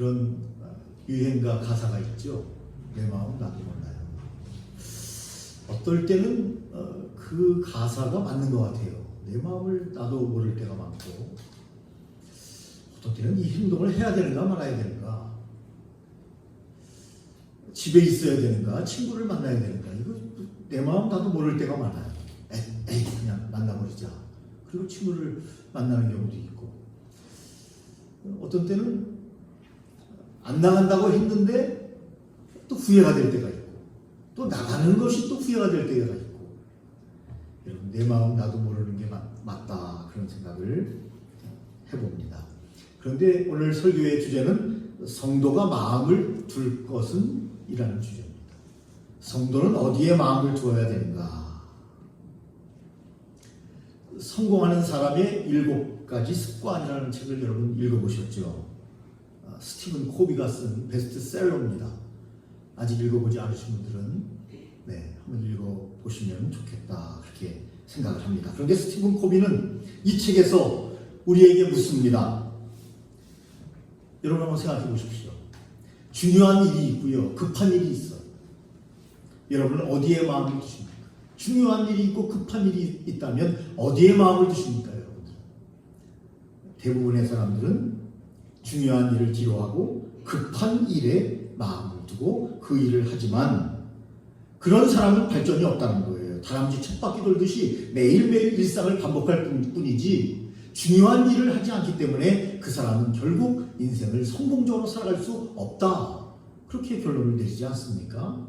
그런 유행가 가사가 있죠. 내 마음 나도 몰라요. 어떨 때는 그 가사가 맞는 것 같아요. 내 마음을 나도 모를 때가 많고, 어떨 때는 이 행동을 해야 되는가 말아야 되는가, 집에 있어야 되는가 친구를 만나야 되는가, 이거 내 마음 나도 모를 때가 많아요. 에이 그냥 만나버리자. 그리고 친구를 만나는 경우도 있고, 어떤 때는 안 나간다고 했는데 또 후회가 될 때가 있고, 또 나가는 것이 또 후회가 될 때가 있고, 여러분 내 마음 나도 모르는 게 맞다, 그런 생각을 해봅니다. 그런데 오늘 설교의 주제는 성도가 마음을 둘 것은 이라는 주제입니다. 성도는 어디에 마음을 두어야 되는가? 성공하는 사람의 7가지 습관이라는 책을 여러분 읽어보셨죠? 스티븐 코비가 쓴 베스트셀러입니다. 아직 읽어보지 않으신 분들은 한번 읽어보시면 좋겠다, 그렇게 생각을 합니다. 그런데 스티븐 코비는 이 책에서 우리에게 묻습니다. 여러분 한번 생각해 보십시오. 중요한 일이 있고요, 급한 일이 있어요. 여러분은 어디에 마음을 두십니까? 중요한 일이 있고 급한 일이 있다면 어디에 마음을 두십니까, 여러분들? 대부분의 사람들은 중요한 일을 뒤로하고 급한 일에 마음을 두고 그 일을 하지만, 그런 사람은 발전이 없다는 거예요. 다람쥐 쳇바퀴 돌듯이 매일매일 일상을 반복할 뿐이지 중요한 일을 하지 않기 때문에 그 사람은 결국 인생을 성공적으로 살아갈 수 없다, 그렇게 결론을 내리지 않습니까?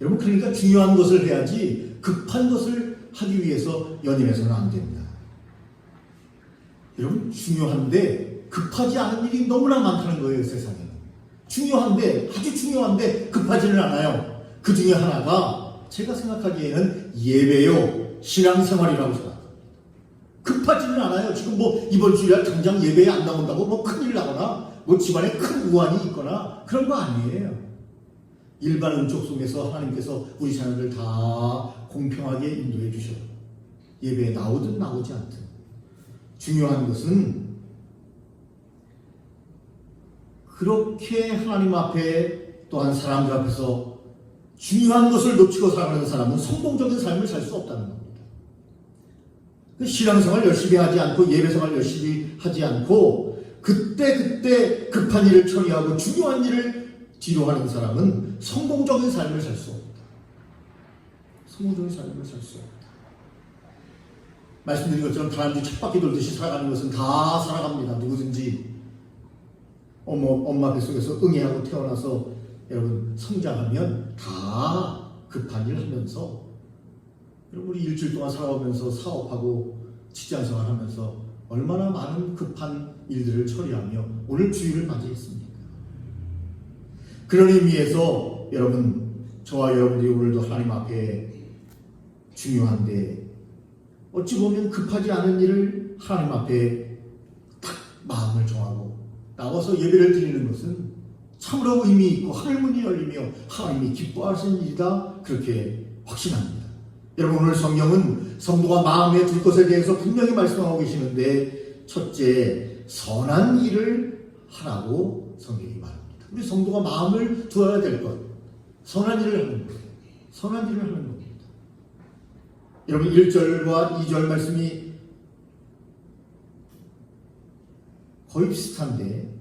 여러분, 그러니까 중요한 것을 해야지 급한 것을 하기 위해서 연연해서는 안 됩니다. 여러분, 중요한데 급하지 않은 일이 너무나 많다는 거예요, 세상에는. 중요한데, 아주 중요한데 급하지는 않아요. 그 중에 하나가 제가 생각하기에는 예배요, 신앙생활이라고 생각합니다. 급하지는 않아요. 지금 이번 주일날 당장 예배에 안 나온다고 큰일 나거나 집안에 큰 우환이 있거나 그런 거 아니에요. 일반 은총 속에서 하나님께서 우리 자녀들 다 공평하게 인도해 주셔요. 예배에 나오든 나오지 않든. 중요한 것은 그렇게 하나님 앞에 또한 사람들 앞에서 중요한 것을 놓치고 살아가는 사람은 성공적인 삶을 살 수 없다는 겁니다. 신앙생활 열심히 하지 않고 예배생활 열심히 하지 않고 그때 급한 일을 처리하고 중요한 일을 뒤로 하는 사람은 성공적인 삶을 살 수 없다. 성공적인 삶을 살 수 없다. 말씀드린 것처럼 다람쥐 쳇바퀴 돌듯이 살아가는 것은 다 살아갑니다. 누구든지 엄마 뱃속에서 응애하고 태어나서 여러분 성장하면 다 급한 일 하면서, 여러분 우리 일주일 동안 살아오면서 사업하고 직장생활 하면서 얼마나 많은 급한 일들을 처리하며 오늘 주일을 맞이했습니까? 그런 의미에서 여러분, 저와 여러분들이 오늘도 하나님 앞에 중요한데 어찌 보면 급하지 않은 일을 하나님 앞에 딱 마음을 정하고 나와서 예배를 드리는 것은 참으로 의미 있고 하늘문이 열리며 하나님이 기뻐하시는 일이다, 그렇게 확신합니다. 여러분, 오늘 성경은 성도가 마음에 둘 것에 대해서 분명히 말씀하고 계시는데, 첫째, 선한 일을 하라고 성경이 말합니다. 우리 성도가 마음을 두어야 될 것, 선한 일을 하는 것, 선한 일을 하는 겁니다. 여러분, 1절과 2절 말씀이 거의 비슷한데,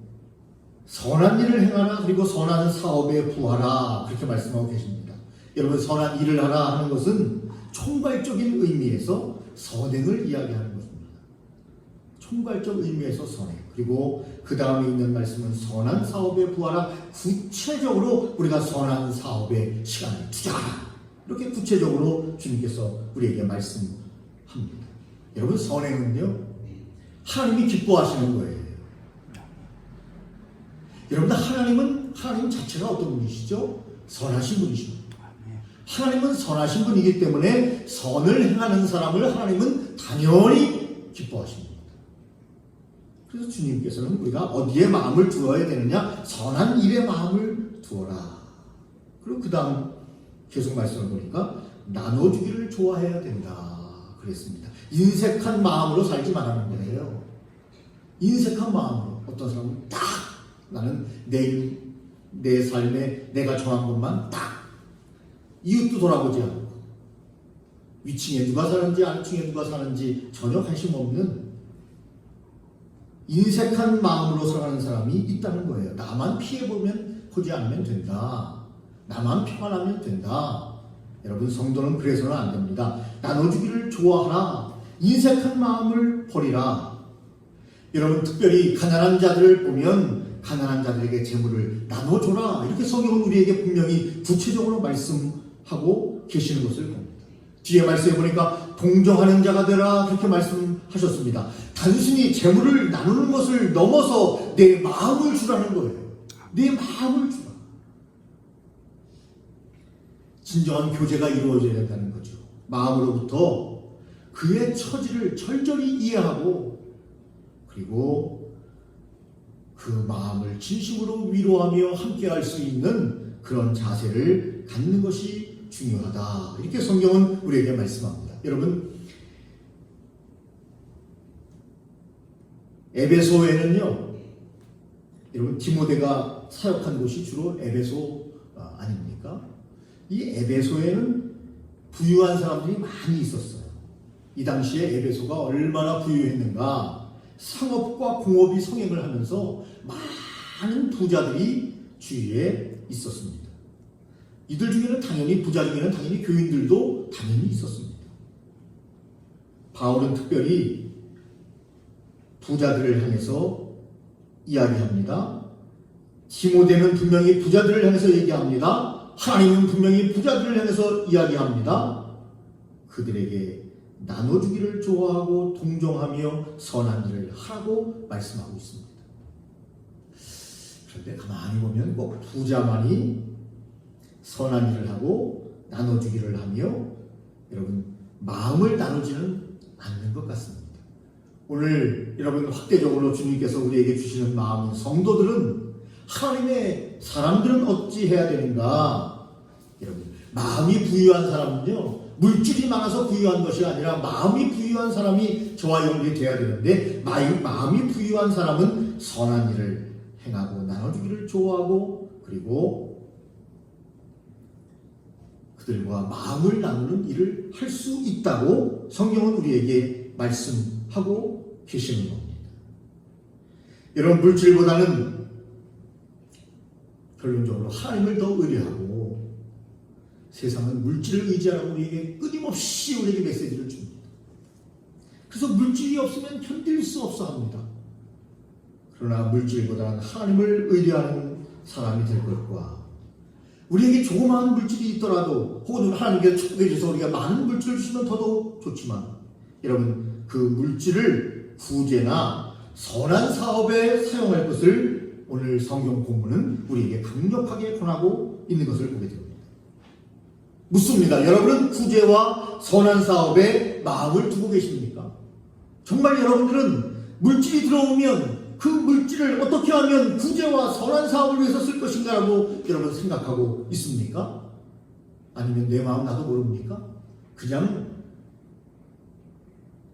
선한 일을 행하라, 그리고 선한 사업에 부하라, 그렇게 말씀하고 계십니다. 여러분, 선한 일을 하라 하는 것은 총괄적인 의미에서 선행을 이야기하는 것입니다. 총괄적 의미에서 선행. 그리고 그 다음에 있는 말씀은 선한 사업에 부하라. 구체적으로 우리가 선한 사업에 시간을 투자하라. 이렇게 구체적으로 주님께서 우리에게 말씀합니다. 여러분, 선행은요, 하나님이 기뻐하시는 거예요. 여러분, 하나님 자체가 어떤 분이시죠? 선하신 분이십니다. 하나님은 선하신 분이기 때문에 선을 행하는 사람을 하나님은 당연히 기뻐하십니다. 그래서 주님께서는 우리가 어디에 마음을 두어야 되느냐? 선한 일에 마음을 두어라. 그리고 그 다음 계속 말씀을 보니까 나눠주기를 좋아해야 된다, 그랬습니다. 인색한 마음으로 살지 말라는 거예요. 인색한 마음으로. 어떤 사람은 딱 나는 내 삶에 내가 정한 것만 딱 이웃도 돌아보지 않고 위층에 누가 사는지 아래층에 누가 사는지 전혀 관심 없는 인색한 마음으로 살아가는 사람이 있다는 거예요. 나만 보지 않으면 된다. 나만 평안하면 된다. 여러분, 성도는 그래서는 안 됩니다. 나눠주기를 좋아하라. 인색한 마음을 버리라. 여러분, 특별히 가난한 자들을 보면 가난한 자들에게 재물을 나눠줘라. 이렇게 성경은 우리에게 분명히 구체적으로 말씀하고 계시는 것을 봅니다. 뒤에 말씀해 보니까 동정하는 자가 되라 그렇게 말씀하셨습니다. 단순히 재물을 나누는 것을 넘어서 내 마음을 주라는 거예요. 내 마음을 주라. 진정한 교제가 이루어져야 된다는 거죠. 마음으로부터 그의 처지를 철저히 이해하고 그리고 그 마음을 진심으로 위로하며 함께할 수 있는 그런 자세를 갖는 것이 중요하다. 이렇게 성경은 우리에게 말씀합니다. 여러분, 에베소에는요, 여러분 디모데가 사역한 곳이 주로 에베소 아닙니까? 이 에베소에는 부유한 사람들이 많이 있었어요. 이 당시에 에베소가 얼마나 부유했는가. 상업과 공업이 성행을 하면서 많은 부자들이 주위에 있었습니다. 이들 중에는 당연히 부자 중에는 당연히 교인들도 당연히 있었습니다. 바울은 특별히 부자들을 향해서 이야기합니다. 디모데는 분명히 부자들을 향해서 얘기합니다. 하나님은 분명히 부자들을 향해서 이야기합니다. 그들에게 나눠주기를 좋아하고 동정하며 선한 일을 하라고 말씀하고 있습니다. 그런데 가만히 보면 꼭 부자만이 선한 일을 하고 나눠주기를 하며 여러분 마음을 나누지는 않는 것 같습니다. 오늘 여러분 확대적으로 주님께서 우리에게 주시는 마음은 성도들은 하나님의 사람들은 어찌 해야 되는가? 여러분 마음이 부유한 사람은요 물질이 많아서 부유한 것이 아니라 마음이 부유한 사람이 저와 연결이 되어야 되는데 마음이 부유한 사람은 선한 일을 행하고 나눠주기를 좋아하고 그리고 그들과 마음을 나누는 일을 할 수 있다고 성경은 우리에게 말씀하고 계시는 겁니다. 여러분 물질보다는 결론적으로 하나님을 더 의뢰하고 세상은 물질을 의지하라고 우리에게 끊임없이 우리에게 메시지를 줍니다. 그래서 물질이 없으면 견딜 수 없어 합니다. 그러나 물질보다는 하나님을 의뢰하는 사람이 될 것과 우리에게 조그마한 물질이 있더라도 혹은 하나님께서 축복해 주셔서 우리가 많은 물질을 주시면 더더욱 좋지만 여러분 그 물질을 구제나 선한 사업에 사용할 것을 오늘 성경 본문은 우리에게 강력하게 권하고 있는 것을 보게 됩니다. 묻습니다. 여러분은 구제와 선한 사업에 마음을 두고 계십니까? 정말 여러분들은 물질이 들어오면 그 물질을 어떻게 하면 구제와 선한 사업을 위해서 쓸 것인가라고 여러분 생각하고 있습니까? 아니면 내 마음 나도 모릅니까? 그냥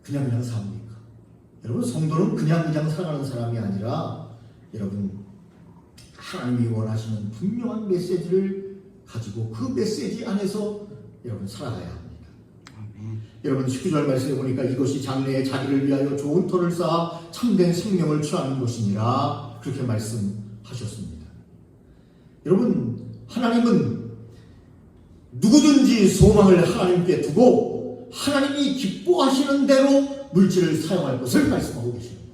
삽니까? 여러분 성도는 그냥 살아가는 사람이 아니라 여러분 하나님이 원하시는 분명한 메시지를 가지고 그 메시지 안에서 여러분 살아가야 합니다. 여러분 19절 말씀에 보니까 이것이 장래에 자기를 위하여 좋은 터를 쌓아 참된 생명을 취하는 것이니라 그렇게 말씀하셨습니다. 여러분 하나님은 누구든지 소망을 하나님께 두고 하나님이 기뻐하시는 대로 물질을 사용할 것을 말씀하고 계십니다.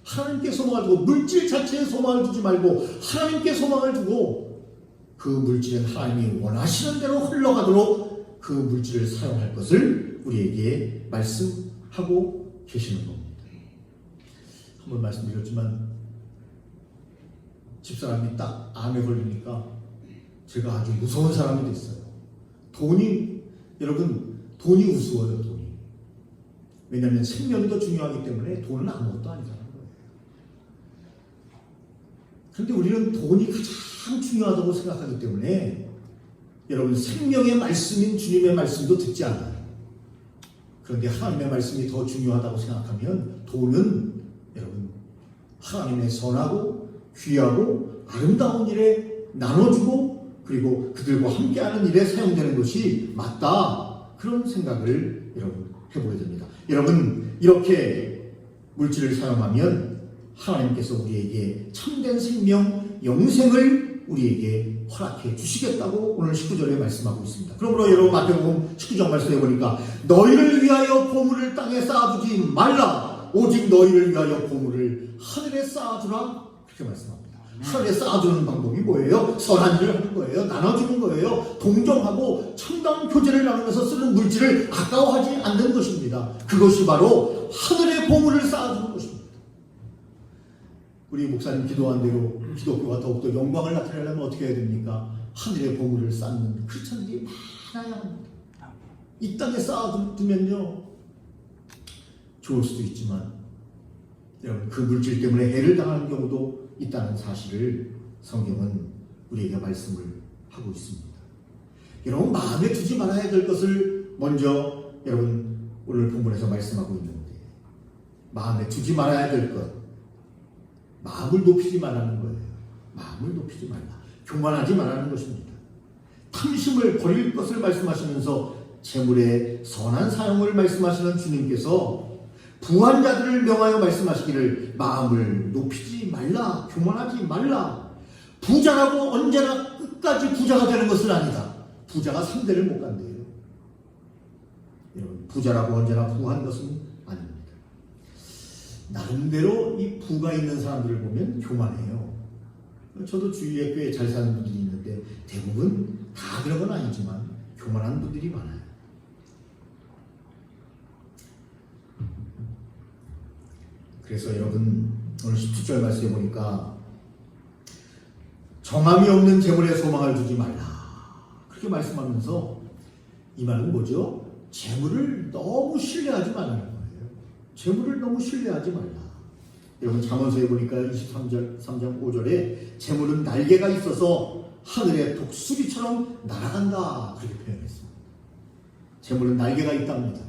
하나님께 소망을 두고 물질 자체에 소망을 두지 말고 하나님께 소망을 두고 그 물질은 하나님이 원하시는 대로 흘러가도록 그 물질을 사용할 것을 우리에게 말씀하고 계시는 겁니다. 한번 말씀드렸지만 집사람이 딱 암에 걸리니까 제가 아주 무서운 사람이 됐어요. 여러분 돈이 우스워요. 돈이. 왜냐하면 생명이 더 중요하기 때문에 돈은 아무것도 아니잖아요. 그런데 우리는 돈이 가장 중요하다고 생각하기 때문에 여러분 생명의 말씀인 주님의 말씀도 듣지 않아요. 그런데 하나님의 말씀이 더 중요하다고 생각하면 돈은 여러분 하나님의 선하고 귀하고 아름다운 일에 나눠주고 그리고 그들과 함께하는 일에 사용되는 것이 맞다. 그런 생각을 여러분 해보게 됩니다. 여러분 이렇게 물질을 사용하면 하나님께서 우리에게 참된 생명, 영생을 우리에게 허락해 주시겠다고 오늘 19절에 말씀하고 있습니다. 그러므로 여러분 마태복음 19장 말씀해 보니까 너희를 위하여 보물을 땅에 쌓아두지 말라. 오직 너희를 위하여 보물을 하늘에 쌓아두라. 그렇게 말씀합니다. 하늘에 쌓아두는 방법이 뭐예요? 선한 일을 하는 거예요. 나눠주는 거예요. 동정하고 청당 교제를 나누면서 쓰는 물질을 아까워하지 않는 것입니다. 그것이 바로 하늘의 보물을 쌓아두는 것입니다. 우리 목사님 기도한 대로 기독교가 더욱더 영광을 나타내려면 어떻게 해야 됩니까? 하늘의 보물을 쌓는 크리스천들이 많아야 합니다. 이 땅에 쌓아두면요 좋을 수도 있지만 여러분 그 물질 때문에 해를 당하는 경우도 있다는 사실을 성경은 우리에게 말씀을 하고 있습니다. 여러분 마음에 두지 말아야 될 것을 먼저 여러분 오늘 본문에서 말씀하고 있는데 마음에 두지 말아야 될 것, 마음을 높이지 말라는 거예요. 마음을 높이지 말라. 교만하지 말라는 것입니다. 탐심을 버릴 것을 말씀하시면서 재물의 선한 사용을 말씀하시는 주님께서 부한 자들을 명하여 말씀하시기를 마음을 높이지 말라, 교만하지 말라. 부자라고 언제나 끝까지 부자가 되는 것은 아니다. 부자가 상대를 못 간대요. 여러분 부자라고 언제나 부한 것은 아닙니다. 나름대로 이 부가 있는 사람들을 보면 교만해요. 저도 주위에 꽤 잘 사는 분들이 있는데 대부분 다 그런 건 아니지만 교만한 분들이 많아요. 그래서 여러분 오늘 17절 말씀해 보니까 정함이 없는 재물에 소망을 두지 말라. 그렇게 말씀하면서 이 말은 뭐죠? 재물을 너무 신뢰하지 말라는 거예요. 재물을 너무 신뢰하지 말라. 여러분 잠언서에 보니까 23장 5절에 재물은 날개가 있어서 하늘의 독수리처럼 날아간다. 그렇게 표현했습니다. 재물은 날개가 있답니다.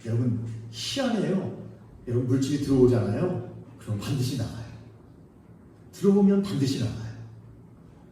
여러분 희한해요. 여러분 물질이 들어오잖아요. 그럼 반드시 나가요. 들어오면 반드시 나가요.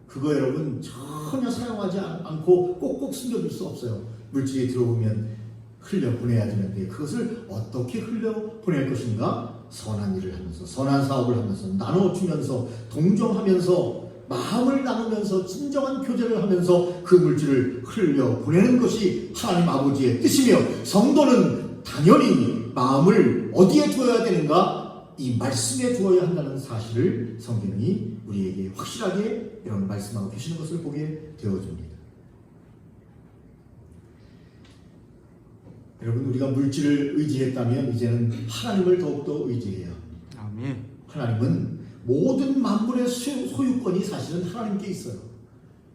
그거 여러분 전혀 사용하지 않고 꼭꼭 숨겨둘 수 없어요. 물질이 들어오면 흘려보내야 되는데 그것을 어떻게 흘려보낼 것인가? 선한 일을 하면서 선한 사업을 하면서 나눠주면서 동정하면서 마음을 나누면서 진정한 교제를 하면서 그 물질을 흘려보내는 것이 하나님 아버지의 뜻이며 성도는 당연히 마음을 어디에 두어야 되는가? 이 말씀에 두어야 한다는 사실을 성경이 우리에게 확실하게 이런 말씀하고 계시는 것을 보게 되어집니다. 여러분 우리가 물질을 의지했다면 이제는 하나님을 더욱더 의지해야 합니다. 아멘. 하나님은 모든 만물의 소유권이 사실은 하나님께 있어요.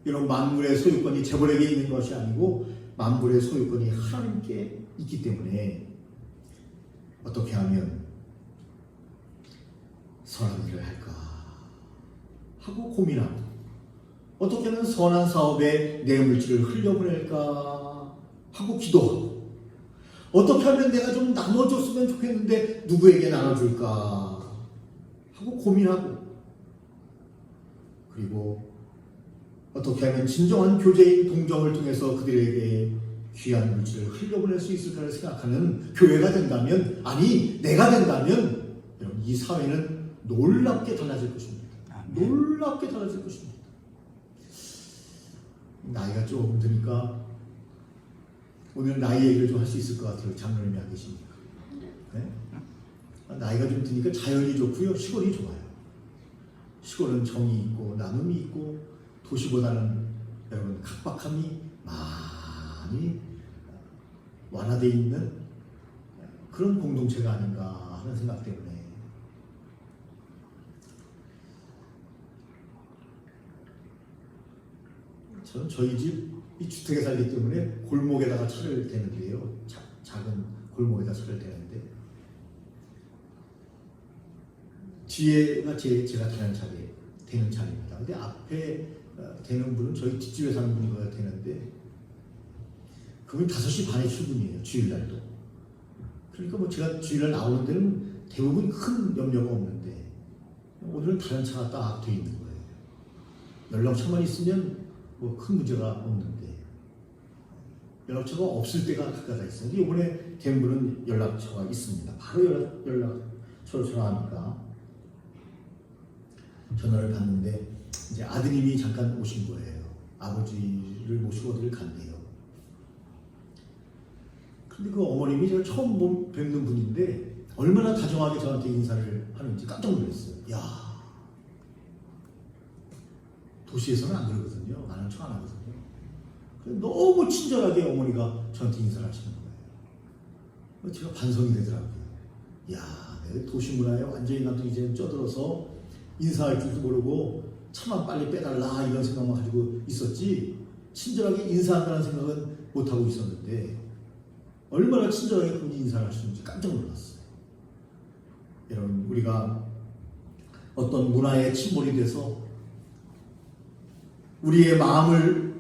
이런 만물의 소유권이 재벌에게 있는 것이 아니고 만물의 소유권이 하나님께 있기 때문에 어떻게 하면 선한 일을 할까 하고 고민하고 어떻게 하면 선한 사업에 내 물질을 흘려보낼까 하고 기도하고 어떻게 하면 내가 좀 나눠줬으면 좋겠는데 누구에게 나눠줄까 하고 고민하고 그리고 어떻게 하면 진정한 교제인 동정을 통해서 그들에게 귀한 물질을 흘려보낼 수 있을까를 생각하는 교회가 된다면 아니 내가 된다면 여러분 이 사회는 놀랍게 달라질 것입니다. 놀랍게 달라질 것입니다. 나이가 조금 드니까 오늘 나이 얘기를 좀 할 수 있을 것 같아요. 장로님이 안 계십니까? 네? 나이가 좀 드니까 자연이 좋고요. 시골이 좋아요. 시골은 정이 있고 나눔이 있고 도시보다는 여러분 각박함이 많이 완화되어 있는 그런 공동체가 아닌가 하는 생각 때문에 저는 저희 집 이 주택에 살기 때문에 골목에다가 차를 대는데요. 작은 골목에다 차를 대는데 뒤에가 제가 타는 대는 차입니다. 근데 앞에 대는 분은 저희 뒷집에 사는 분이 되는데 그분이 5시 반에 출근이에요. 주일날도. 그러니까 뭐 제가 주일날 나오는 데는 대부분 큰 염려가 없는데 오늘은 다른 차가 딱 돼 있는 거예요. 연락처만 있으면 뭐 큰 문제가 없는데 연락처가 없을 때가 가까이 있어요. 이번에 된 분은 연락처가 있습니다. 바로 연락처로 전화하니까 전화를 받는데 이제 아드님이 잠깐 오신 거예요. 아버지를 모시고 어디를 간대요. 근데 그 어머님이 제가 처음 뵙는 분인데 얼마나 다정하게 저한테 인사를 하는지 깜짝 놀랐어요. 야, 도시에서는 안 그러거든요. 나는 척 안 하거든요. 너무 친절하게 어머니가 저한테 인사를 하시는 거예요. 제가 반성이 되더라고요. 야, 내가 도시 문화에 완전히 나도 이제 쪄들어서 인사할 줄도 모르고 차만 빨리 빼달라 이런 생각만 가지고 있었지 친절하게 인사한다는 생각은 못하고 있었는데 얼마나 친절하게 그분이 인사를 하시는지 깜짝 놀랐어요. 여러분, 우리가 어떤 문화에 침몰이 돼서 우리의 마음을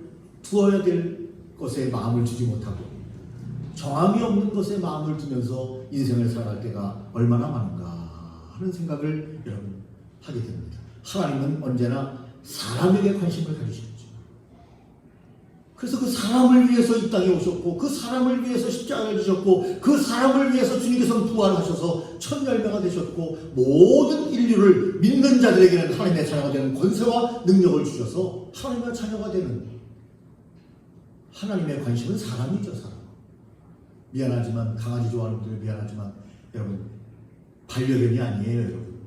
두어야 될 것에 마음을 두지 못하고 정함이 없는 것에 마음을 두면서 인생을 살아갈 때가 얼마나 많은가 하는 생각을 여러분 하게 됩니다. 하나님은 언제나 사람에게 관심을 가지셨죠. 그래서 그 사람을 위해서 이 땅에 오셨고 그 사람을 위해서 십자가를 지셨고 그 사람을 위해서 주님께서 부활하셔서 첫 열매가 되셨고 모든 인류를 믿는 자들에게는 하나님의 자녀가 되는 권세와 능력을 주셔서 하나님의 자녀가 되는 하나님의 관심은 사람이죠. 사람. 미안하지만 강아지 좋아하는 분들 미안하지만 여러분 반려견이 아니에요. 여러분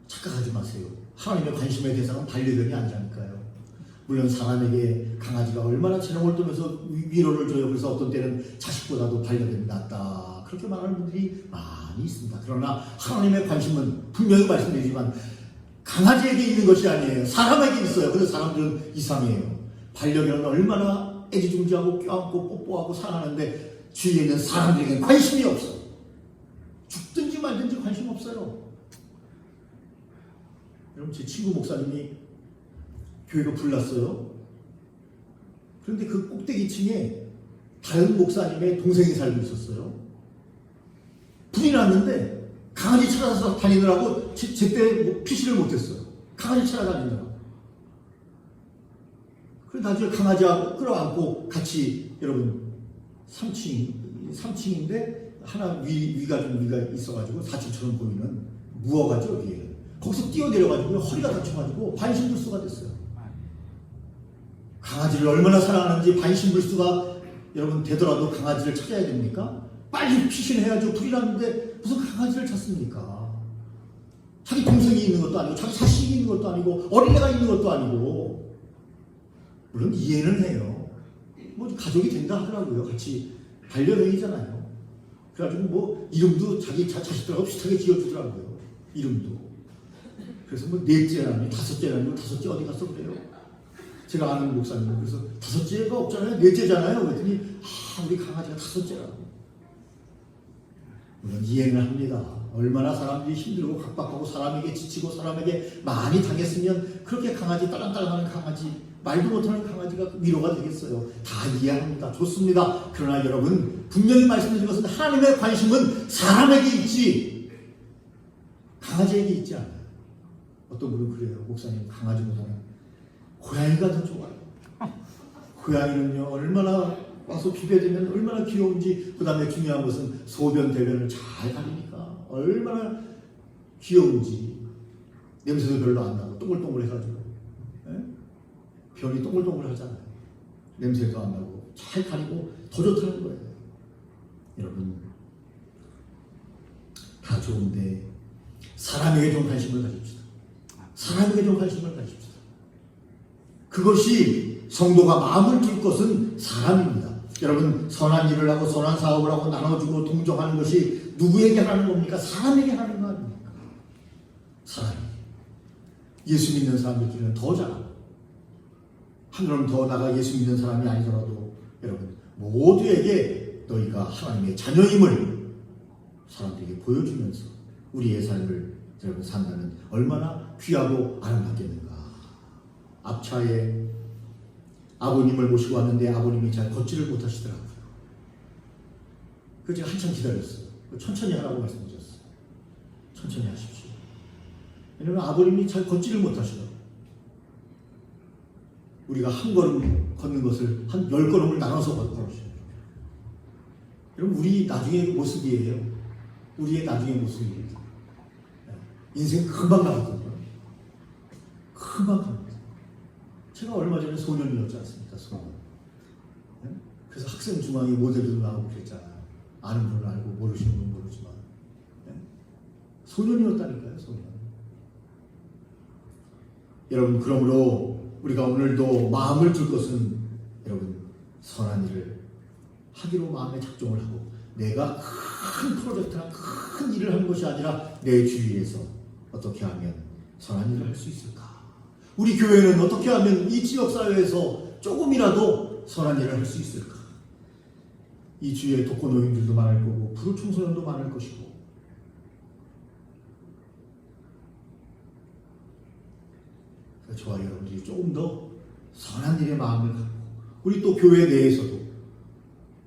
착각하지 마세요. 하나님의 관심의 대상은 반려견이 아니라니까요. 물론 사람에게 강아지가 얼마나 재롱을 뜨면서 위로를 줘요. 그래서 어떤 때는 자식보다도 반려견이 낫다 그렇게 말하는 분들이 많이 있습니다. 그러나 하나님의 관심은 분명히 말씀드리지만 강아지에게 있는 것이 아니에요. 사람에게 있어요. 그래서 사람들은 이상해요. 반려견은 얼마나 애지중지하고 껴안고 뽀뽀하고 사랑하는데 주위에 있는 사람들에게는 관심이 없어요. 죽든지 말든지 관심 없어요. 여러분, 제 친구 목사님이 교회가 불났어요. 그런데 그 꼭대기층에 다른 목사님의 동생이 살고 있었어요. 불이 났는데 강아지 찾아서 다니느라고 제때 피시를 못했어요. 강아지 찾아다니느라고. 그래서 나중에 강아지하고 끌어안고 같이 여러분 3층인데 하나 위가 있어가지고 4층처럼 보이는 무어가죠 위에. 거기서 뛰어내려가지고 허리가 다쳐가지고 반신불수가 됐어요. 강아지를 얼마나 사랑하는지 반신불수가 여러분 되더라도 강아지를 찾아야 됩니까? 빨리 피신해야죠. 불이 났는데 무슨 강아지를 찾습니까? 자기 동생이 있는 것도 아니고 자기 자식이 있는 것도 아니고 어린애가 있는 것도 아니고 물론 이해는 해요. 뭐 가족이 된다 하더라고요. 같이 반려견이잖아요. 그래가지고 뭐 이름도 자기 자식들하고 비슷하게 지어주더라고요. 이름도. 그래서 뭐 넷째라니 다섯째라니 다섯째 어디 갔어 그래요? 제가 아는 목사님 그래서 다섯째가 없잖아요. 넷째잖아요. 그랬더니 우리 강아지가 다섯째라고. 물론 이해는 합니다. 얼마나 사람들이 힘들고 각박하고 사람에게 지치고 사람에게 많이 당했으면 그렇게 강아지 딸랑딸랑하는 강아지 말도 못하는 강아지가 위로가 되겠어요. 다 이해합니다. 좋습니다. 그러나 여러분 분명히 말씀드린 것은 하나님의 관심은 사람에게 있지 강아지에게 있지 않아요. 어떤 분은 그래요. 목사님 강아지보다는 고양이가 더 좋아요. 고양이는요 얼마나 와서 비벼대면 얼마나 귀여운지 그 다음에 중요한 것은 소변 대변을 잘 가리니까 얼마나 귀여운지 냄새도 별로 안 나고 동글동글 해가지고 변이 동글동글 하잖아요. 냄새도 안 나고 잘 가리고 더 좋다는 거예요. 여러분 다 좋은데 사람에게 좀 관심을 가집시다. 사람에게 좀 관심을 가집시다. 그것이 성도가 마음을 둘 것은 사람입니다. 여러분 선한 일을 하고 선한 사업을 하고 나눠주고 동정하는 것이 누구에게 하는 겁니까? 사람에게 하는 거 아닙니까? 사람이 예수 믿는 사람들끼리는 더 잘하고 한 걸음 더 나가 예수 믿는 사람이 아니더라도 여러분 모두에게 너희가 하나님의 자녀임을 사람들에게 보여주면서 우리의 삶을 여러분 산다는 얼마나 귀하고 아름답겠는가. 앞차에 아버님을 모시고 왔는데 아버님이 잘 걷지를 못하시더라고요. 그래서 제가 한참 기다렸어요. 천천히 하라고 말씀드렸어요. 천천히 하십시오. 왜냐하면 아버님이 잘 걷지를 못하시더라고요. 우리가 한 걸음 걷는 것을 한 10걸음을 나눠서 걸으셔요. 여러분, 우리 나중의 모습이에요. 우리의 나중의 모습이에요. 인생 금방 가거든요. 금방 갑니다. 제가 얼마 전에 소년이었지 않습니까? 소년. 그래서 학생 중앙에 모델도 나오고 그랬잖아요. 아는 분은 알고 모르시는 분은 모르지만. 소년이었다니까요, 소년. 여러분, 그러므로 우리가 오늘도 마음을 둘 것은 여러분, 선한 일을 하기로 마음에 작정을 하고, 내가 큰 프로젝트나 큰 일을 하는 것이 아니라 내 주위에서 어떻게 하면 선한 일을 할 수 있을까? 우리 교회는 어떻게 하면 이 지역사회에서 조금이라도 선한 일을 할 수 있을까? 이 주위에 독거노인들도 많을 거고 불우 청소년도 많을 것이고, 저와 여러분들이 조금 더 선한 일에 마음을 갖고, 우리 또 교회 내에서도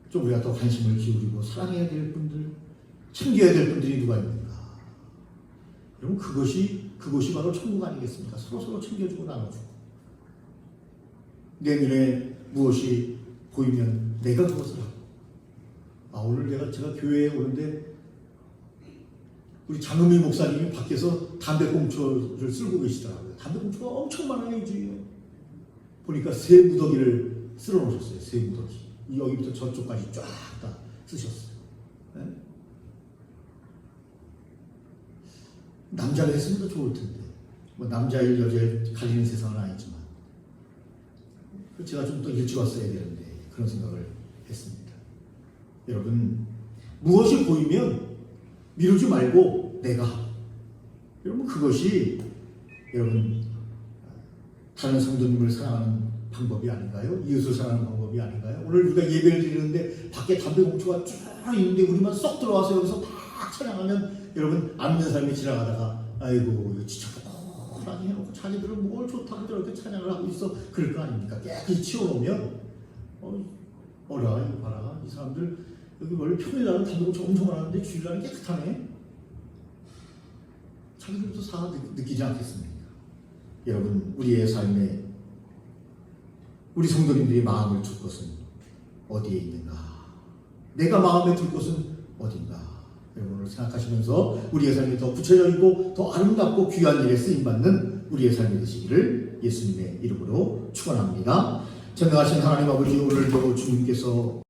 좀 우리가 더 관심을 기울이고 사랑해야 될 분들, 챙겨야 될 분들이 누가 있는가? 여러분, 그것이 바로 천국 아니겠습니까? 서로 챙겨주고 나눠주고, 내 눈에 무엇이 보이면 내가 그것을 하고. 오늘 제가 교회에 오는데 우리 장은미 목사님이 밖에서 담배꽁초를 쓸고 계시더라고요. 담배꽁초가 엄청 많아요, 이 주위에. 보니까 새 무더기를 쓸어 놓으셨어요. 새 무더기. 여기부터 저쪽까지 쫙 다 쓰셨어요. 네? 남자가 했으면 더 좋을 텐데. 뭐 남자일 여자일 가리는 세상은 아니지만, 제가 좀 더 일찍 왔어야 되는데 그런 생각을 했습니다. 여러분, 무엇이 보이면 미루지 말고 내가 하고, 여러분, 그것이 여러분 다른 성도님을 사랑하는 방법이 아닌가요? 이웃을 사랑하는 방법이 아닌가요? 오늘 우리가 예배를 드리는데 밖에 담배꽁초가 쫙 있는데 우리만 쏙 들어와서 여기서 막 찬양하면, 여러분, 안 믿는 사람이 지나가다가 아이고 이거 진짜 뻔하게 해놓고 자기들은 뭘 좋다고 저렇게 찬양을 하고 있어, 그럴 거 아닙니까? 깨끗이 치워놓으면 어라 이거 봐라, 이 사람들 여기 원래 평일날은 담배꽁초 엄청 많았는데 주일날은 깨끗하네. 자기들도 사 느끼지 않겠습니까? 여러분, 우리의 삶에 우리 성도님들이 마음을 둘 것은 어디에 있는가? 내가 마음에 둘 것은 어딘가? 여러분을 생각하시면서 우리의 삶이 더 구체적이고 더 아름답고 귀한 일에 쓰임받는 우리의 삶이 되시기를 예수님의 이름으로 축원합니다. 전능하신 하나님 아버지, 오늘도 주님께서